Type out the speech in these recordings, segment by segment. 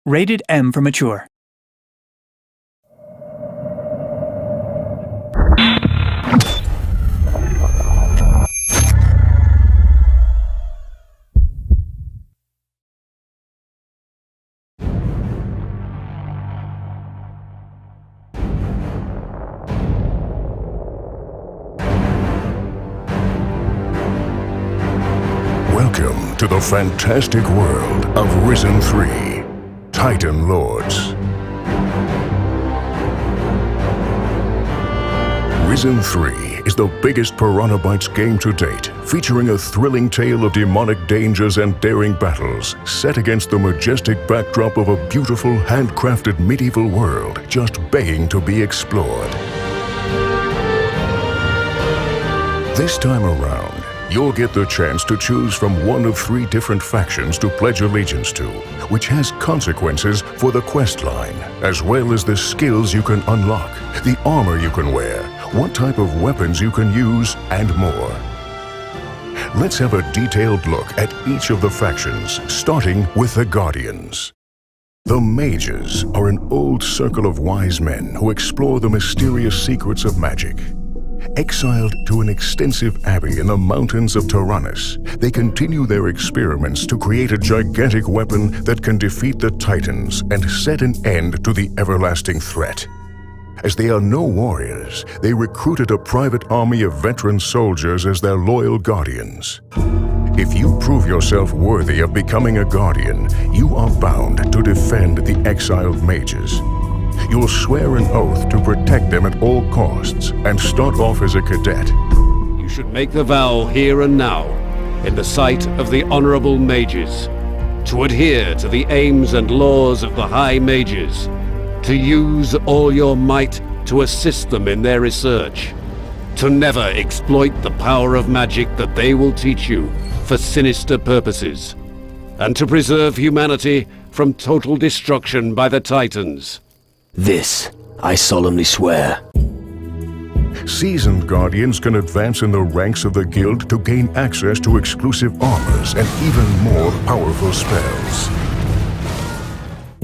Rated M for mature. Welcome to the fantastic world of Risen 3, Titan Lords. Risen 3 is the biggest Piranha Bytes game to date, featuring a thrilling tale of demonic dangers and daring battles, set against the majestic backdrop of a beautiful, handcrafted medieval world just begging to be explored. This time around, you'll get the chance to choose from one of 3 different factions to pledge allegiance to, which has consequences for the quest line, as well as the skills you can unlock, the armor you can wear, what type of weapons you can use, and more. Let's have a detailed look at each of the factions, starting with the Guardians. The Mages are an old circle of wise men who explore the mysterious secrets of magic. Exiled to an extensive abbey in the mountains of Tyrannus, they continue their experiments to create a gigantic weapon that can defeat the Titans and set an end to the everlasting threat. As they are no warriors, they recruited a private army of veteran soldiers as their loyal guardians. If you prove yourself worthy of becoming a guardian, you are bound to defend the exiled mages. You'll swear an oath to protect them at all costs and start off as a cadet. You should make the vow here and now, in the sight of the honorable mages, to adhere to the aims and laws of the High Mages, to use all your might to assist them in their research, to never exploit the power of magic that they will teach you for sinister purposes, and to preserve humanity from total destruction by the Titans. This, I solemnly swear. Seasoned Guardians can advance in the ranks of the guild to gain access to exclusive armors and even more powerful spells.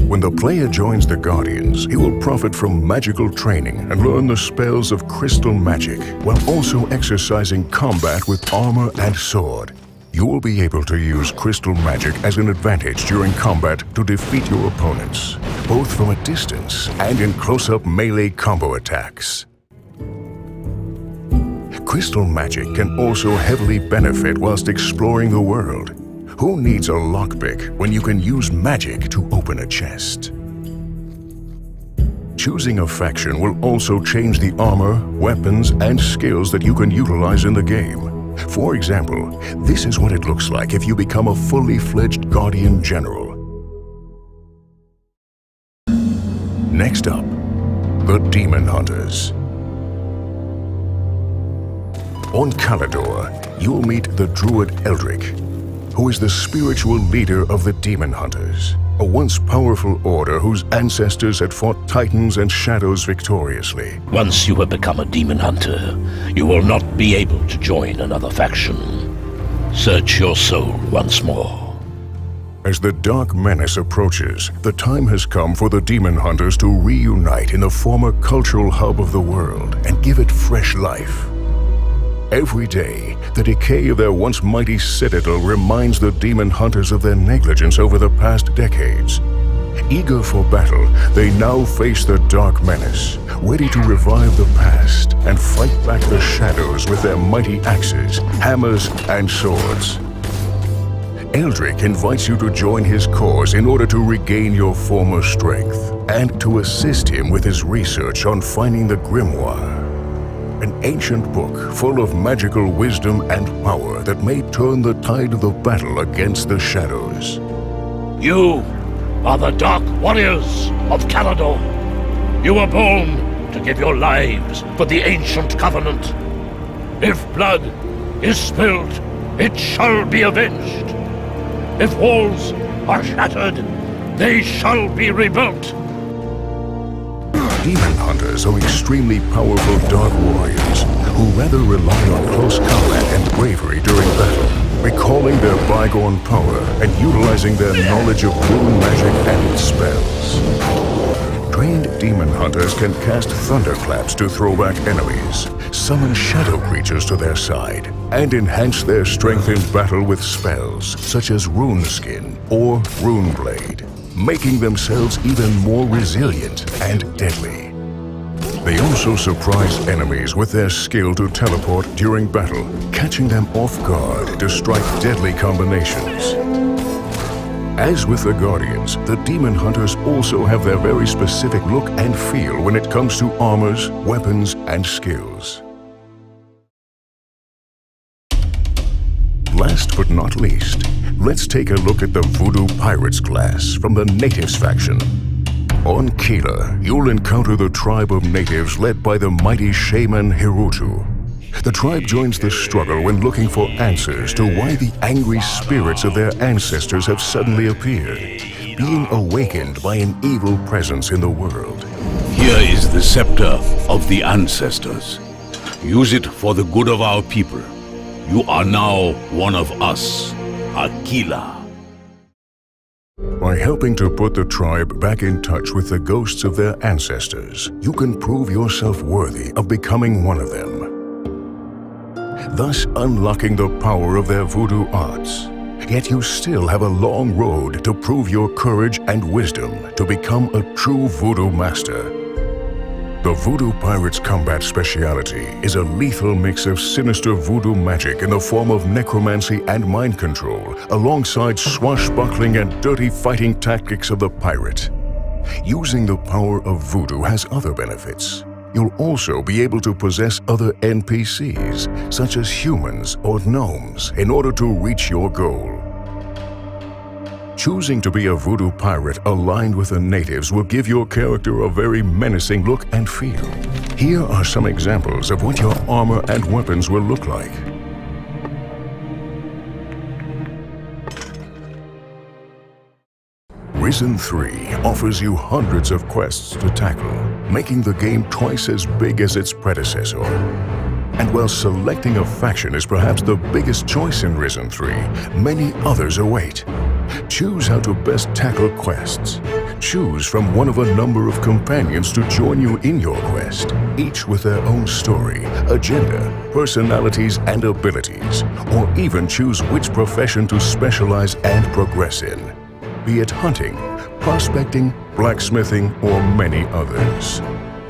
When the player joins the Guardians, he will profit from magical training and learn the spells of crystal magic, while also exercising combat with armor and sword. You will be able to use crystal magic as an advantage during combat to defeat your opponents, both from a distance and in close-up melee combo attacks. Crystal magic can also heavily benefit whilst exploring the world. Who needs a lockpick when you can use magic to open a chest? Choosing a faction will also change the armor, weapons, and skills that you can utilize in the game. For example, this is what it looks like if you become a fully fledged Guardian General. Next up, the Demon Hunters. On Calidor, you'll meet the Druid Eldrick, who is the spiritual leader of the Demon Hunters, a once powerful order whose ancestors had fought Titans and Shadows victoriously. Once you have become a demon hunter, you will not be able to join another faction. Search your soul once more. As the Dark Menace approaches, the time has come for the Demon Hunters to reunite in the former cultural hub of the world and give it fresh life. Every day, the decay of their once mighty citadel reminds the Demon Hunters of their negligence over the past decades. Eager for battle, they now face the Dark Menace, ready to revive the past and fight back the shadows with their mighty axes, hammers, and swords. Eldrick invites you to join his cause in order to regain your former strength and to assist him with his research on finding the Grimoire. An ancient book full of magical wisdom and power that may turn the tide of the battle against the shadows. You are the Dark Warriors of Calidor. You were born to give your lives for the ancient covenant. If blood is spilled, it shall be avenged. If walls are shattered, they shall be rebuilt. Demon Hunters are extremely powerful dark warriors who rather rely on close combat and bravery during battle, recalling their bygone power and utilizing their knowledge of rune magic and its spells. Trained demon hunters can cast thunderclaps to throw back enemies, summon shadow creatures to their side, and enhance their strength in battle with spells such as Rune Skin or Rune Blade, making themselves even more resilient and deadly. They also surprise enemies with their skill to teleport during battle, catching them off guard to strike deadly combinations. As with the Guardians, the Demon Hunters also have their very specific look and feel when it comes to armors, weapons, and skills. Last but not least, let's take a look at the Voodoo Pirates class from the Natives faction. On Kila, you'll encounter the tribe of natives led by the mighty shaman Hirutu. The tribe joins the struggle when looking for answers to why the angry spirits of their ancestors have suddenly appeared, being awakened by an evil presence in the world. Here is the scepter of the ancestors. Use it for the good of our people. You are now one of us, Aquila. By helping to put the tribe back in touch with the ghosts of their ancestors, you can prove yourself worthy of becoming one of them, thus unlocking the power of their voodoo arts. Yet you still have a long road to prove your courage and wisdom to become a true voodoo master. The Voodoo Pirates' combat speciality is a lethal mix of sinister voodoo magic in the form of necromancy and mind control, alongside swashbuckling and dirty fighting tactics of the pirate. Using the power of voodoo has other benefits. You'll also be able to possess other NPCs, such as humans or gnomes, in order to reach your goal. Choosing to be a voodoo pirate aligned with the natives will give your character a very menacing look and feel. Here are some examples of what your armor and weapons will look like. Risen 3 offers you hundreds of quests to tackle, making the game twice as big as its predecessor. And while selecting a faction is perhaps the biggest choice in Risen 3, many others await. Choose how to best tackle quests. Choose from one of a number of companions to join you in your quest, each with their own story, agenda, personalities, and abilities, or even choose which profession to specialize and progress in, be it hunting, prospecting, blacksmithing, or many others.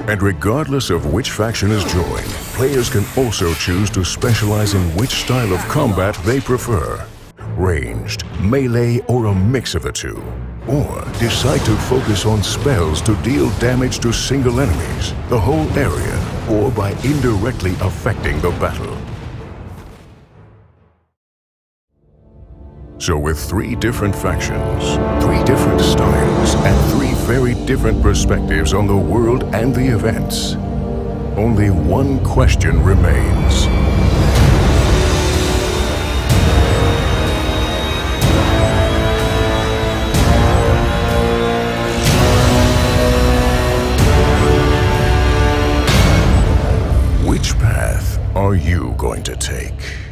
And regardless of which faction is joined, players can also choose to specialize in which style of combat they prefer. Ranged, melee, or a mix of the two. Or decide to focus on spells to deal damage to single enemies, the whole area, or by indirectly affecting the battle. So with 3 different factions, 3 different styles, and 3 very different perspectives on the world and the events, only one question remains. Which path are you going to take?